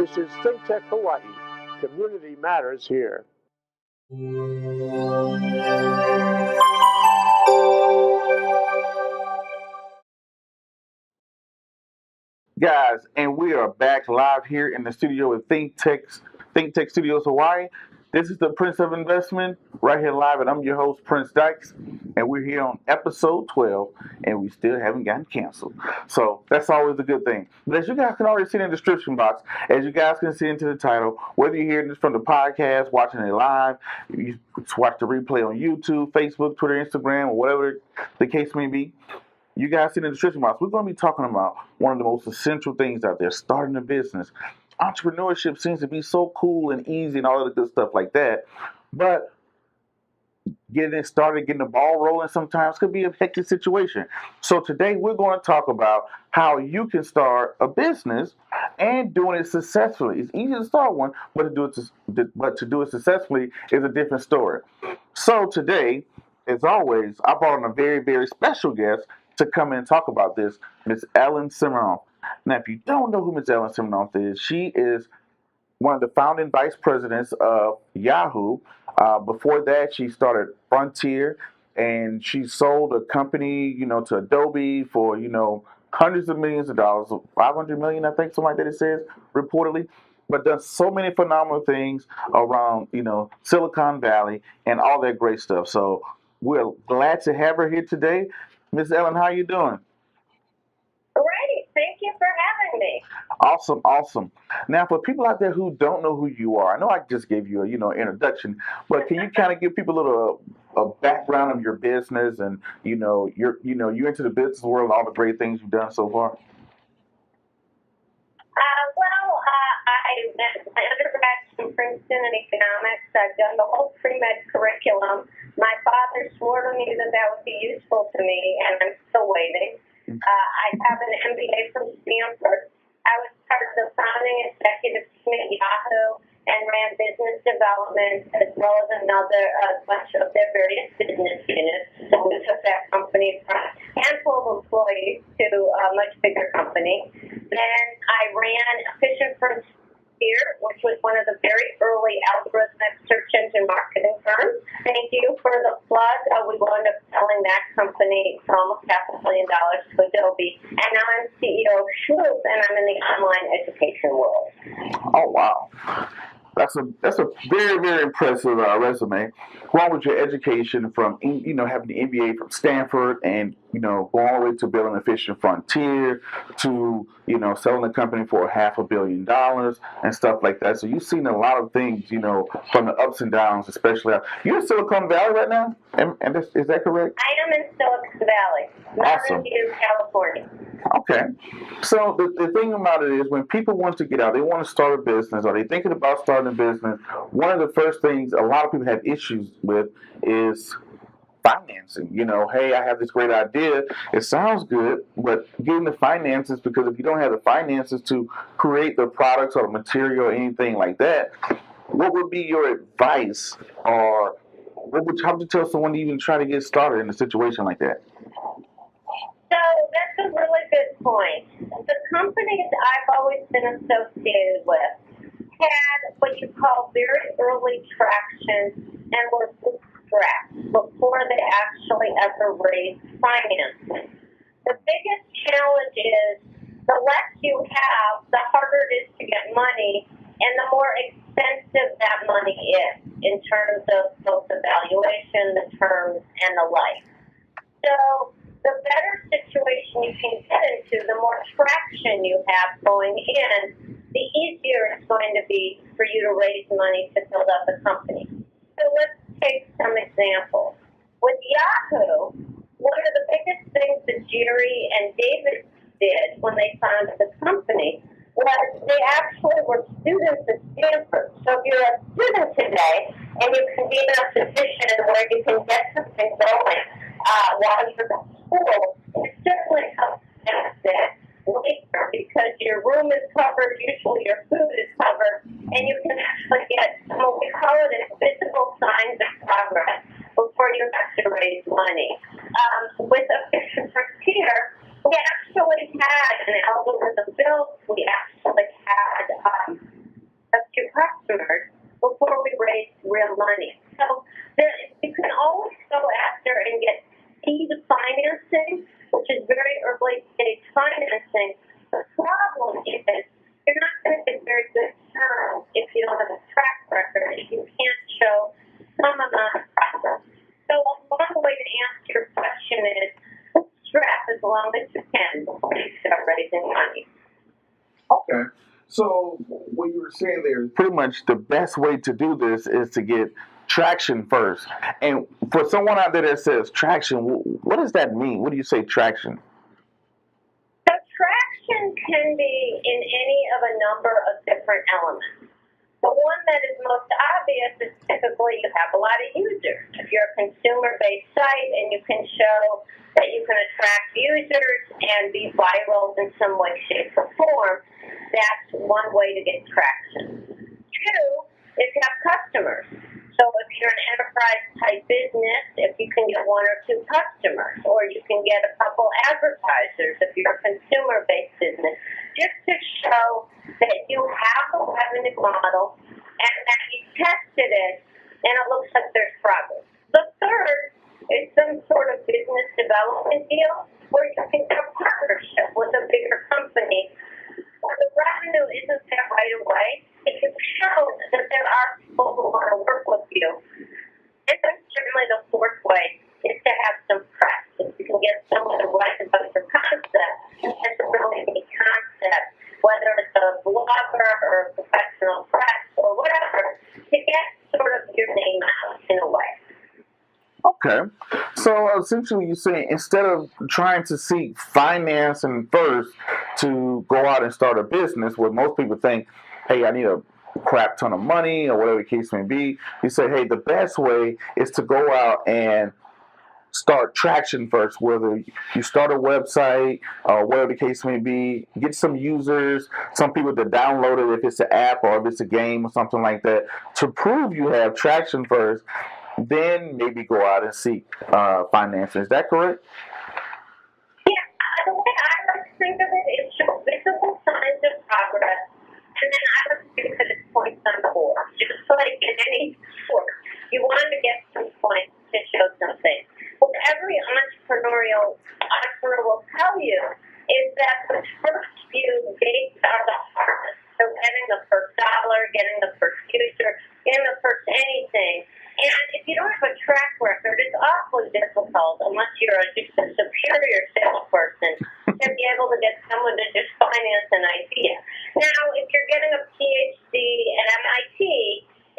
This is Think Tech Hawaii. Community matters here. Guys, and we are back live here in the studio with Think Tech Studios Hawaii. This is the Prince of Investment right here live, and I'm your host, Prince Dykes, and we're here on episode 12, and we still haven't gotten canceled. So that's always a good thing. But as you guys can already see in the description box, as you guys can see into the title, whether you're hearing this from the podcast, watching it live, you watch the replay on YouTube, Facebook, Twitter, Instagram, or whatever the case may be, you guys see in the description box, we're going to be talking about one of the most essential things out there, starting a business. Entrepreneurship seems to be so cool and easy and all of the good stuff like that, but getting it started, getting the ball rolling sometimes could be a hectic situation. So today we're going to talk about how you can start a business and doing it successfully. It's easy to start one, but to do it successfully is a different story. So today, as always, I brought on a very, very special guest to come in and talk about this, Miss Ellen Siminoff. Now, if you don't know who Miss Ellen Siminoff is, she is one of the founding vice presidents of Yahoo. Before that, she started Frontier, and she sold a company, to Adobe for, hundreds of millions of dollars, 500 million, I think, something like that it says, reportedly. But done so many phenomenal things around, Silicon Valley and all that great stuff. So we're glad to have her here today. Miss Ellen, how you doing? Great. Thank you for having me. Awesome. Now, for people out there who don't know who you are, I know I just gave you a introduction, but can you kind of give people a background of your business and you're into the business world and all the great things you've done so far? I went my undergrad from Princeton in economics. I've done the whole pre-med curriculum. My father swore to me that would be useful to me, and I'm still waiting. I have an MBA from Stanford. I was part of the founding executive team at Yahoo and ran business development as well as a bunch of their various business units. So we took that company from a handful of employees to a much bigger company. Then I ran Efficient Frontier, which was one of the very early algorithmic search engine marketing firms. Thank you for the plug. We wound up selling that company for almost $500 million to Adobe. And now I'm CEO of Shmoop, and I'm in the online education world. Oh, wow. That's a very, very impressive resume. Along with your education from, having the MBA from Stanford and, going all the way to building Efficient Frontier to, selling the company for $500 million and stuff like that. So you've seen a lot of things, from the ups and downs, especially. You're in Silicon Valley right now? And is that correct? I am in Silicon Valley, Mountain View, California. Okay. So the thing about it is when people want to get out, they want to start a business or they're thinking about starting a business, one of the first things a lot of people have issues with is financing. Hey, I have this great idea. It sounds good, but getting the finances, because if you don't have the finances to create the products or the material or anything like that, what would be your advice or how would you tell someone to even try to get started in a situation like that? So that's a really good point. The companies I've always been associated with had what you call very early traction and were bootstrapped before they actually ever raised financing. The biggest challenge is the less you have, the harder it is to get money, and the more expensive that money is in terms of both the valuation, the terms, and the like. So the better situation you can get into, the more traction you have going in, the easier it's going to be for you to raise money to build up a company. So let's take some examples. With Yahoo, one of the biggest things that Jerry and David did when they founded the company was they actually were students at Stanford. So if you're a student today and you can be in a position where you can get something going while you're at school, it certainly helps benefit later because your room is covered, usually your food is covered, and you can actually get what we call it as visible signs of progress before you have to raise money. With Efficient Frontier, we actually had an algorithm built. We actually had customers before we raise real money. So you can always go after and get seed financing, which is very early stage financing. The problem is you're not going to get very good terms if you don't have a track record, if you can't show some amount of progress. So one way to answer your question is bootstrap as long as you can before you start raising money. Okay. So what you were saying there is pretty much the best way to do this is to get traction first. And for someone out there that says traction, what does that mean? What do you say traction? So traction can be in any of a number of different elements. The one that is most obvious is typically you have a lot of users. If you're a consumer-based site and you can show that you can attract users and be viral in some way, shape, or form, that's one way to get traction. Two is to have customers. So if you're an enterprise-type business, if you can get one or two customers, or you can get a couple advertisers if you're a consumer-based business, just to show that you have a revenue model and that you tested it and it looks like there's progress. The third is some sort of business development deal where you can get a partnership with a bigger company where the revenue isn't there right away. It can show that there are people who want to work with you. And then certainly the fourth way is to have some press. If you can get someone to write about your concept, it's a really neat concept, whether it's a blogger or professional press or whatever, to get sort of your name out in a way. Okay. So essentially you're saying instead of trying to seek financing first to go out and start a business, where most people think, hey, I need a crap ton of money or whatever the case may be, you say, hey, the best way is to go out and start traction first, whether you start a website or whatever the case may be, get some users, some people to download it if it's an app or if it's a game or something like that, to prove you have traction first, then maybe go out and seek financing. Is that correct? Yeah, the way I like to think of it is show visible signs of progress, and then I like to think that it's points on the board. Just like in any sport, you want to get some points to show something. What every entrepreneur will tell you is that the first few gates are the hardest. So getting the first dollar, getting the first user, getting the first anything. And if you don't have a track record, it's awfully difficult unless you're just a superior salesperson to be able to get someone to just finance an idea. Now, if you're getting a PhD at MIT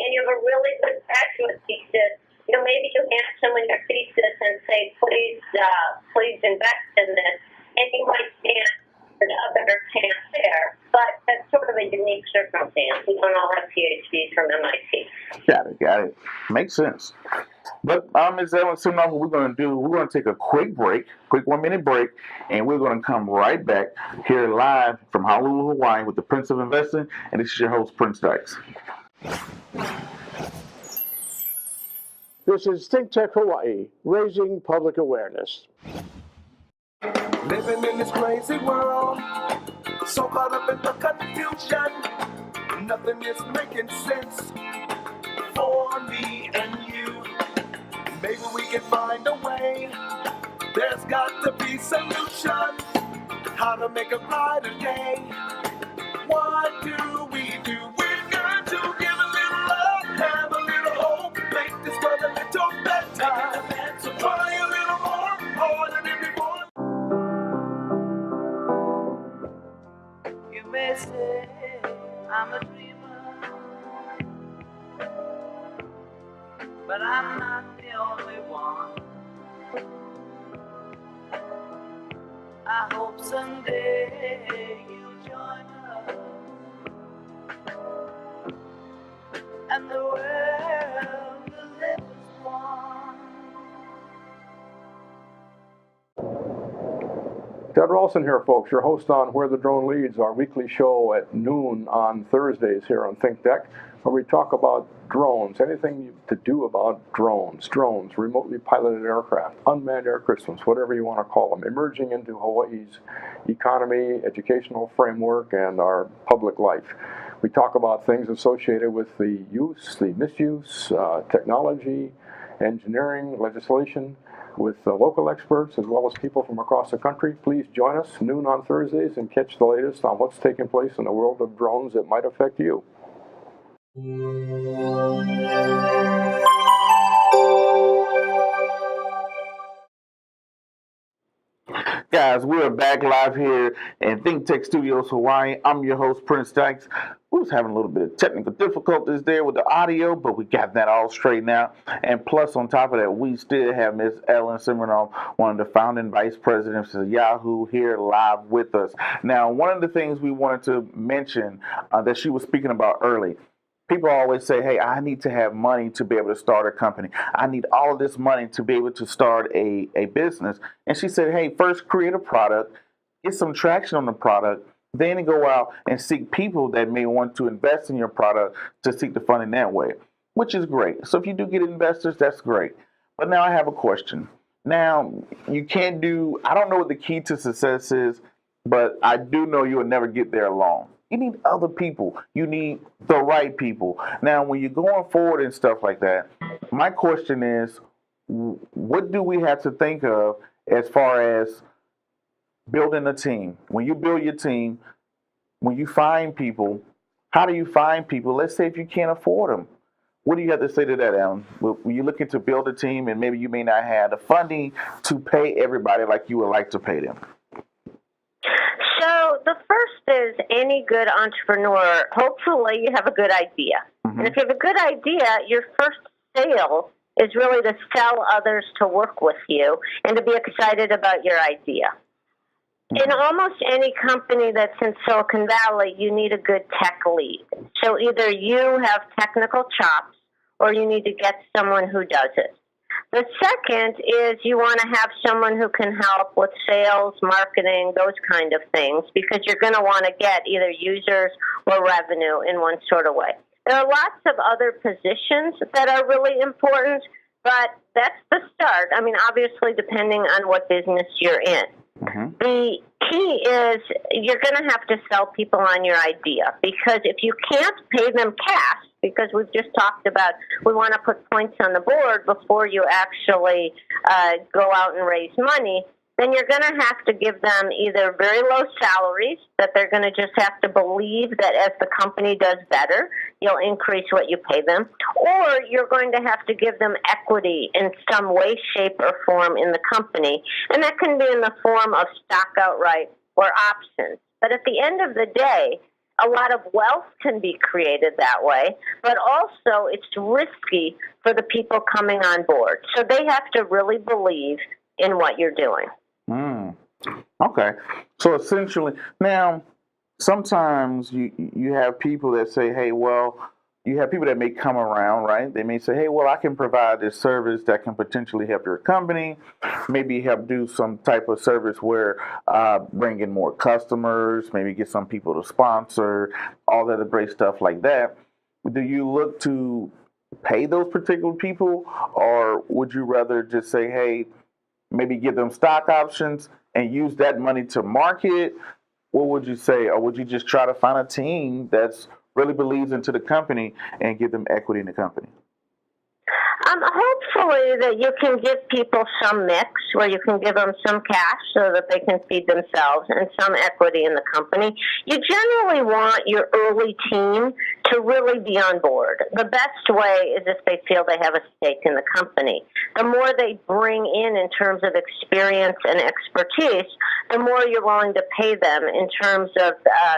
and you have a really good graduate thesis, maybe you hand someone your thesis and say, please invest in this, and you might stand a better chance there. But that's sort of a unique circumstance. We don't all have PhDs from MIT. Got it. Makes sense. But Ms. Ellen, Siminoff, what we're going to do, we're going to take a quick 1-minute break, and we're going to come right back here live from Honolulu, Hawaii with the Prince of Investing, and this is your host, Prince Dykes. This is Think Tech Hawaii, raising public awareness. Living in this crazy world, so caught up in the confusion, nothing is making sense for me and you. Maybe we can find a way, there's got to be solution, how to make a brighter day. What do? We've got to give a little love, have a little hope, make this world a little better. So try a little more than before. You may say I'm a dreamer, but I'm not the only one. I hope someday you'll join us, and the world will live as one. Ted Ralston here, folks, your host on Where the Drone Leads, our weekly show at noon on Thursdays here on Think Tech, where we talk about drones, anything to do about drones, remotely piloted aircraft, unmanned air systems, whatever you want to call them, emerging into Hawaii's economy, educational framework, and our public life. We talk about things associated with the use, the misuse, technology, engineering, legislation, with local experts as well as people from across the country. Please join us noon on Thursdays and catch the latest on what's taking place in the world of drones that might affect you. Guys, we are back live here in Think Tech Studios, Hawaii. I'm your host, Prince Dykes. We was having a little bit of technical difficulties there with the audio, but we got that all straightened out. And plus, on top of that, we still have Miss Ellen Siminoff, one of the founding vice presidents of Yahoo, here live with us. Now, one of the things we wanted to mention that she was speaking about early, people always say, hey, I need to have money to be able to start a company. I need all of this money to be able to start a business. And she said, hey, first create a product, get some traction on the product, then go out and seek people that may want to invest in your product to seek the funding that way, which is great. So if you do get investors, that's great. But now I have a question. Now, you can't do, I don't know what the key to success is, but I do know you will never get there alone. You need other people. You need the right people. Now, when you're going forward and stuff like that, my question is, what do we have to think of as far as building a team? When you build your team, when you find people, how do you find people? Let's say if you can't afford them. What do you have to say to that, Alan? When you're looking to build a team and maybe you may not have the funding to pay everybody like you would like to pay them? So the first is any good entrepreneur, hopefully you have a good idea. Mm-hmm. And if you have a good idea, your first sale is really to sell others to work with you and to be excited about your idea. In almost any company that's in Silicon Valley, you need a good tech lead. So either you have technical chops or you need to get someone who does it. The second is you want to have someone who can help with sales, marketing, those kind of things, because you're going to want to get either users or revenue in one sort of way. There are lots of other positions that are really important, but that's the start. I mean, obviously, depending on what business you're in. Mm-hmm. The key is you're going to have to sell people on your idea, because if you can't pay them cash, because we've just talked about we want to put points on the board before you actually go out and raise money, then you're going to have to give them either very low salaries that they're going to just have to believe that as the company does better, you'll increase what you pay them, or you're going to have to give them equity in some way, shape, or form in the company. And that can be in the form of stock outright or options. But at the end of the day, a lot of wealth can be created that way, but also it's risky for the people coming on board. So they have to really believe in what you're doing. Okay. So essentially, now, sometimes you have people that say, hey, well, you have people that may come around, right? They may say, hey, well, I can provide this service that can potentially help your company, maybe help do some type of service where bring in more customers, maybe get some people to sponsor, all that great stuff like that. Do you look to pay those particular people, or would you rather just say, hey, maybe give them stock options and use that money to market? What would you say? Or would you just try to find a team that's really believes into the company and give them equity in the company? Hopefully that you can give people some mix where you can give them some cash so that they can feed themselves and some equity in the company. You generally want your early team to really be on board. The best way is if they feel they have a stake in the company. The more they bring in terms of experience and expertise, the more you're willing to pay them in terms of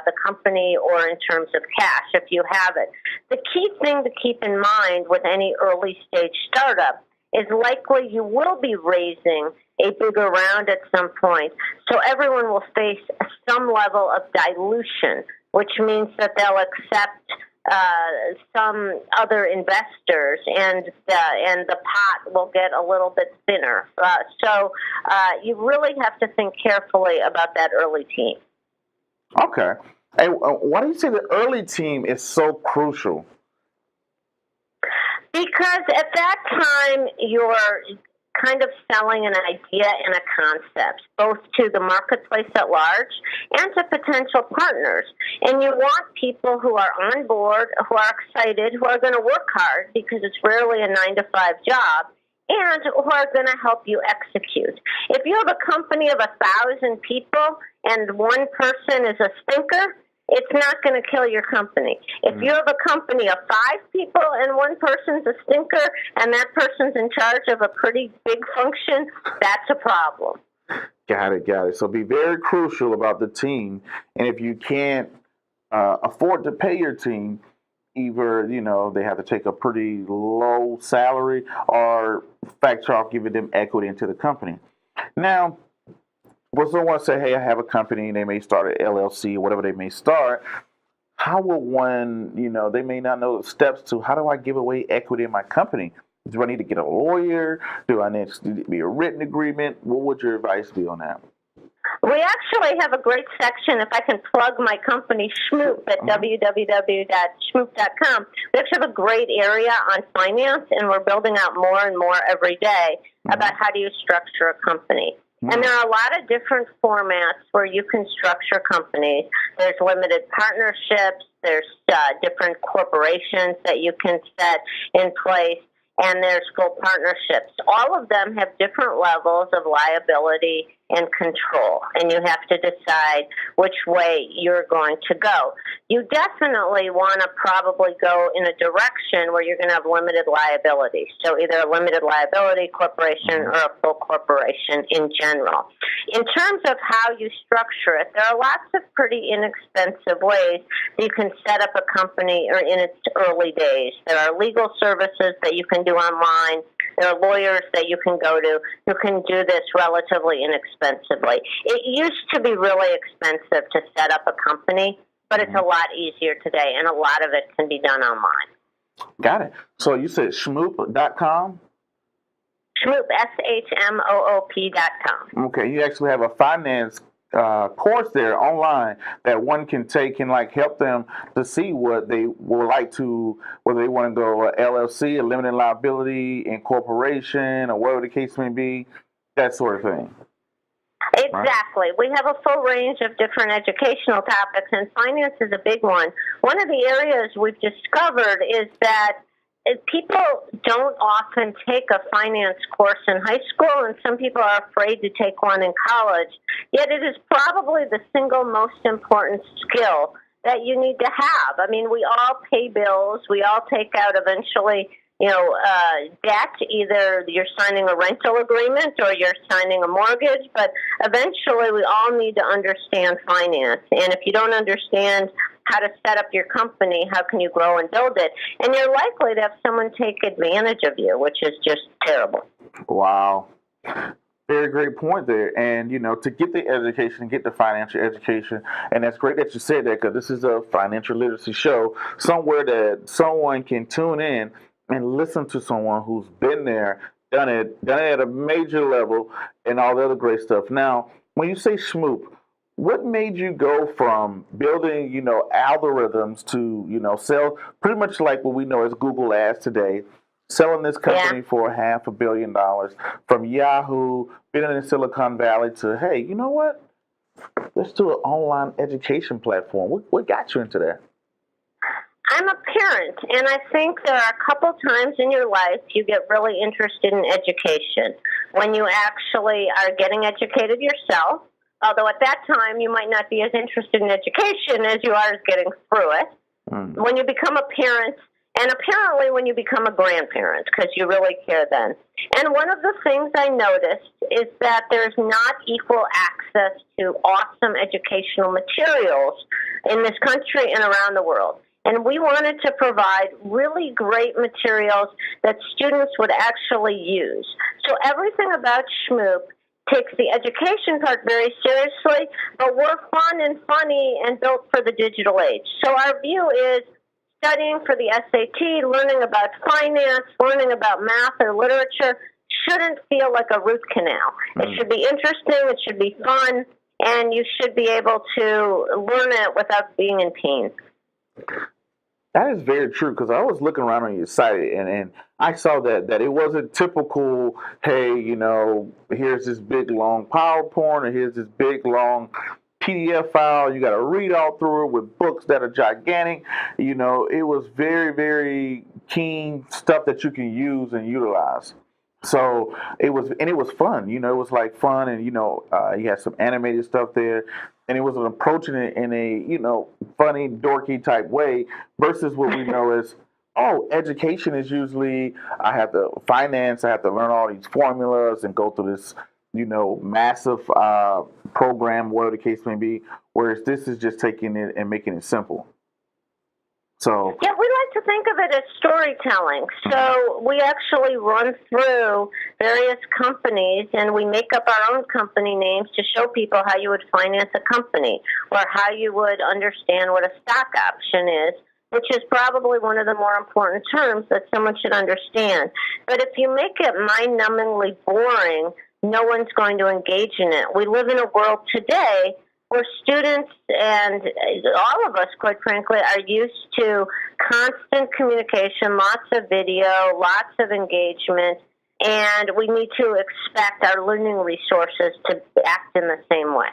the company or in terms of cash if you have it. The key thing to keep in mind with any early stage startup is likely you will be raising a bigger round at some point. So everyone will face some level of dilution, which means that they'll accept some other investors, and the pot will get a little bit thinner. So you really have to think carefully about that early team. Okay. Hey, why do you say the early team is so crucial? Because at that time, your kind of selling an idea and a concept, both to the marketplace at large and to potential partners. And you want people who are on board, who are excited, who are going to work hard, because it's rarely a 9-to-5 job, and who are going to help you execute. If you have a company of 1,000 people and one person is a stinker, it's not going to kill your company. If you have a company of 5 people and one person's a stinker and that person's in charge of a pretty big function, that's a problem. Got it. So be very crucial about the team. And if you can't afford to pay your team, either, they have to take a pretty low salary or factor off giving them equity into the company. Now, when someone say, hey, I have a company, and they may start an LLC or whatever they may start, how will one, they may not know the steps to how do I give away equity in my company? Do I need to get a lawyer? Do I need to be a written agreement? What would your advice be on that? We actually have a great section, if I can plug my company, Shmoop, at www.shmoop.com. We actually have a great area on finance, and we're building out more and more every day about how do you structure a company. And there are a lot of different formats where you can structure companies. There's limited partnerships. There's different corporations that you can set in place. And there's full partnerships. All of them have different levels of liability and control, and you have to decide which way you're going to go. You definitely want to probably go in a direction where you're going to have limited liability, so either a limited liability corporation or a full corporation in general. In terms of how you structure it, there are lots of pretty inexpensive ways that you can set up a company or in its early days. There are legal services that you can do online. There are lawyers that you can go to who can do this relatively inexpensively. It used to be really expensive to set up a company, but it's a lot easier today, and a lot of it can be done online. Got it. So you said Shmoop.com? Shmoop, SHMOOP.com. Okay, you actually have a finance course there online that one can take and help them to see what they would like to, whether they want to go LLC, a limited liability, incorporation, or whatever the case may be, that sort of thing. Exactly. We have a full range of different educational topics, and finance is a big one. One of the areas we've discovered is that people don't often take a finance course in high school, and some people are afraid to take one in college. Yet it is probably the single most important skill that you need to have. I mean, we all pay bills. We all take out eventually, debt. Either you're signing a rental agreement or you're signing a mortgage, but eventually we all need to understand finance. And if you don't understand how to set up your company, how can you grow and build it? And you're likely to have someone take advantage of you, which is just terrible. Wow. Very great point there. And, to get the education, get the financial education, and that's great that you said that, because this is a financial literacy show, somewhere that someone can tune in and listen to someone who's been there, done it at a major level, and all the other great stuff. Now, when you say Shmoop, what made you go from building, algorithms to, sell pretty much like what we know as Google Ads today, selling this company for $500 million from Yahoo, being in Silicon Valley to, hey, you know what? Let's do an online education platform. What got you into that? I'm a parent, and I think there are a couple times in your life you get really interested in education. When you actually are getting educated yourself, although at that time you might not be as interested in education as you are getting through it. When you become a parent, and apparently when you become a grandparent, because you really care then. And one of the things I noticed is that there's not equal access to awesome educational materials in this country and around the world. And we wanted to provide really great materials that students would actually use. So everything about Shmoop takes the education part very seriously, but we're fun and funny and built for the digital age. So our view is studying for the SAT, learning about finance, learning about math or literature shouldn't feel like a root canal. It should be interesting, it should be fun, and you should be able to learn it without being in pain. That is very true because I was looking around on your site and I saw that it wasn't typical, hey, here's this big long PowerPoint or here's this big long PDF file. You got to read all through it with books that are gigantic. It was very, very keen stuff that you can use and utilize. So it was fun. It was like fun, and you had some animated stuff there, and it was approaching it in a funny, dorky type way versus what we know as education is usually I have to finance, I have to learn all these formulas and go through this massive program, whatever the case may be. Whereas this is just taking it and making it simple. So yeah, we like to think of it as storytelling. So we actually run through various companies and we make up our own company names to show people how you would finance a company or how you would understand what a stock option is, which is probably one of the more important terms that someone should understand. But if you make it mind-numbingly boring, no one's going to engage in it. We live in a world today where students and all of us, quite frankly, are used to constant communication, lots of video, lots of engagement, and we need to expect our learning resources to act in the same way.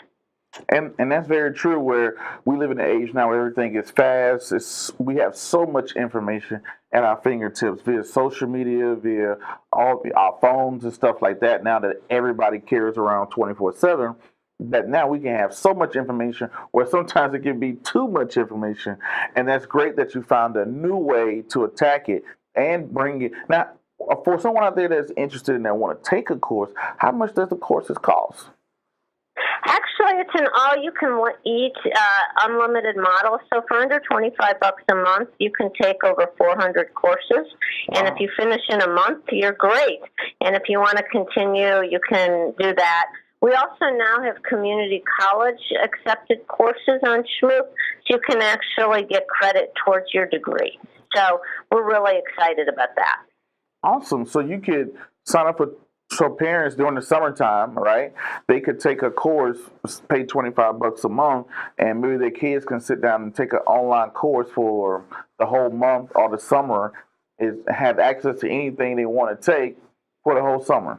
And that's very true where we live in an age now where everything is fast. We have so much information at our fingertips via social media, via all our phones and stuff like that now that everybody carries around 24/7. That now we can have so much information where sometimes it can be too much information. And that's great that you found a new way to attack it and bring it. Now, for someone out there that's interested in that want to take a course, how much does the courses cost? Actually, it's an all-you-can-eat unlimited model. So for under $25 a month, you can take over 400 courses. And if you finish in a month, you're great. And if you want to continue, you can do that. We also now have community college accepted courses on Shmoop, so you can actually get credit towards your degree. So we're really excited about that. Awesome. So you could sign up for parents during the summertime, right? They could take a course, pay $25 a month, and maybe their kids can sit down and take an online course for the whole month or the summer, is have access to anything they want to take for the whole summer.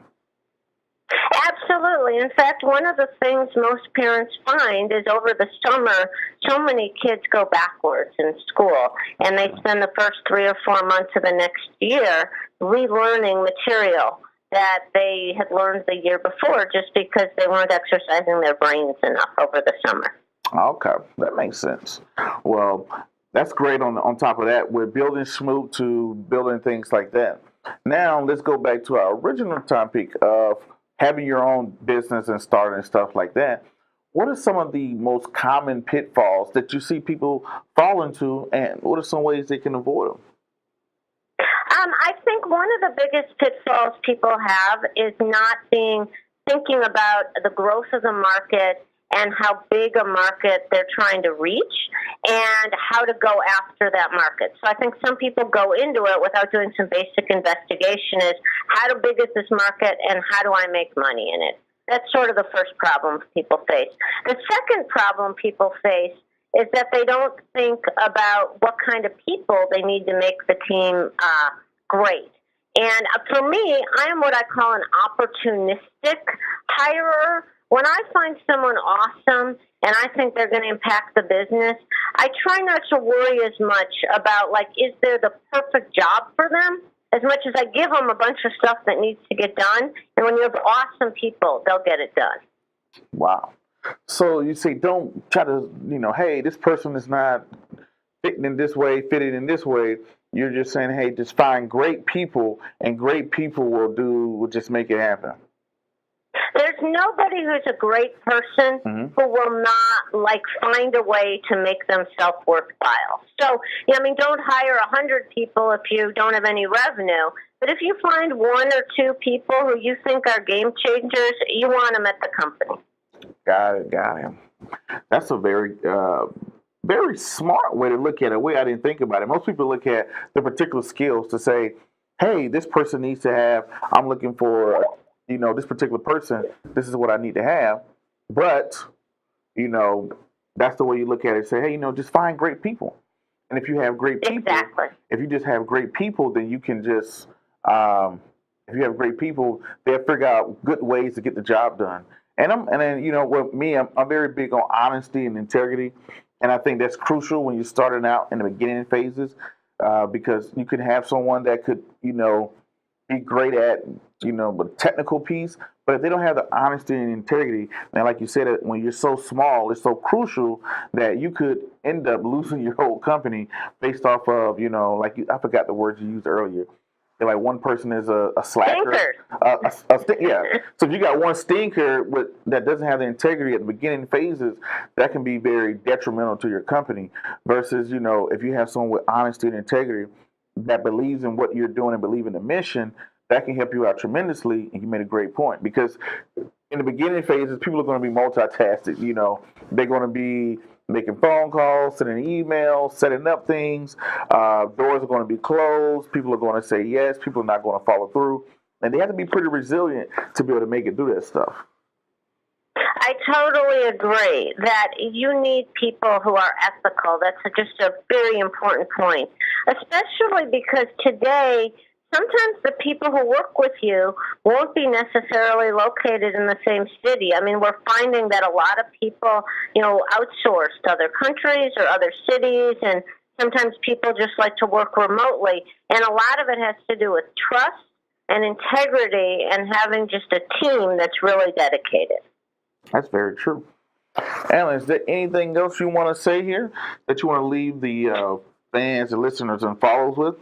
Absolutely. In fact, one of the things most parents find is over the summer, so many kids go backwards in school, and they spend the first 3 or 4 months of the next year relearning material that they had learned the year before just because they weren't exercising their brains enough over the summer. Okay, that makes sense. Well, that's great on top of that. We're building Shmoop to building things like that. Now, let's go back to our original topic of having your own business and starting stuff like that. What are some of the most common pitfalls that you see people fall into, and what are some ways they can avoid them? I think one of the biggest pitfalls people have is not thinking about the growth of the market and how big a market they're trying to reach and how to go after that market. So I think some people go into it without doing some basic investigation is how big is this market and how do I make money in it? That's sort of the first problem people face. The second problem people face is that they don't think about what kind of people they need to make the team great. And for me, I am what I call an opportunistic hirer. When I find someone awesome and I think they're going to impact the business, I try not to worry as much about, is there the perfect job for them, as much as I give them a bunch of stuff that needs to get done. And when you have awesome people, they'll get it done. Wow. So you say don't try to, hey, this person is not fitting in this way, fitting in this way. You're just saying, hey, just find great people, and great people will just make it happen. There's nobody who's a great person who will not find a way to make themselves worthwhile. So, don't hire 100 people if you don't have any revenue. But if you find 1 or 2 people who you think are game changers, you want them at the company. Got it. That's a very, very smart way to look at it. A way I didn't think about it. Most people look at the particular skills to say, hey, this person needs to have, I'm looking for, this particular person, this is what I need to have. But, that's the way you look at it. Say, hey, just find great people. And if you have great people, Exactly. if you just have great people, then you can just, if you have great people, they'll figure out good ways to get the job done. And then, you know, with me, I'm very big on honesty and integrity. And I think that's crucial when you're starting out in the beginning phases, because you could have someone that could, you know, be great at, you know, the technical piece, but if they don't have the honesty and integrity, and like you said, when you're so small, it's so crucial that you could end up losing your whole company based off of, you know, like I forgot the words you used earlier. Like one person is a slacker. Yeah. So if you got one stinker that doesn't have the integrity at the beginning phases, that can be very detrimental to your company. Versus, you know, if you have someone with honesty and integrity that believes in what you're doing and believe in the mission, that can help you out tremendously. And you made a great point, because in the beginning phases, people are going to be multitasking. You know, they're going to be making phone calls, sending emails, setting up things. Doors are going to be closed. People are going to say yes. People are not going to follow through. And they have to be pretty resilient to be able to make it through that stuff. I totally agree that you need people who are ethical. That's just a very important point, especially because today, sometimes the people who work with you won't be necessarily located in the same city. I mean, we're finding that a lot of people, you know, outsource to other countries or other cities, and sometimes people just like to work remotely. And a lot of it has to do with trust and integrity and having just a team that's really dedicated. That's very true. Alan, is there anything else you want to say here that you want to leave the fans and listeners and followers with?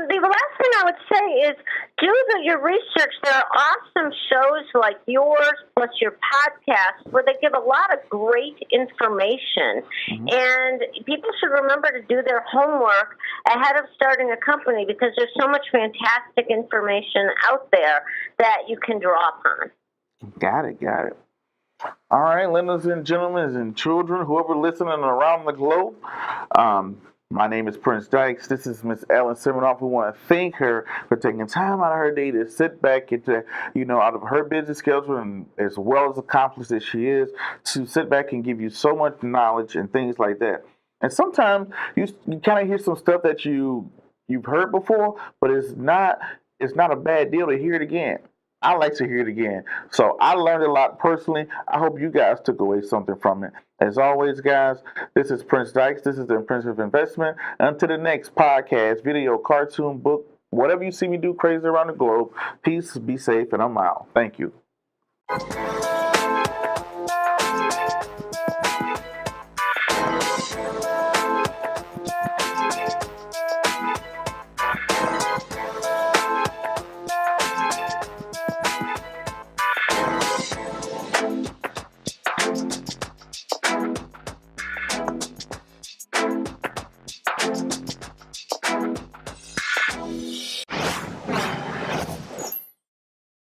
The last thing I would say is do your research. There are awesome shows like yours plus your podcast where they give a lot of great information. Mm-hmm. And people should remember to do their homework ahead of starting a company, because there's so much fantastic information out there that you can draw upon. Got it. All right, ladies and gentlemen and children, whoever listening around the globe, my name is Prince Dykes. This is Miss Ellen Siminoff. We want to thank her for taking time out of her day to sit back and to, you know, out of her busy schedule and as well as accomplished as she is, to sit back and give you so much knowledge and things like that. And sometimes you kind of hear some stuff that you've heard before, but it's not a bad deal to hear it again. I like to hear it again. So I learned a lot personally. I hope you guys took away something from it. As always, guys, this is Prince Dykes. This is the Prince of Investment. Until the next podcast, video, cartoon, book, whatever you see me do crazy around the globe, peace, be safe, and I'm out. Thank you.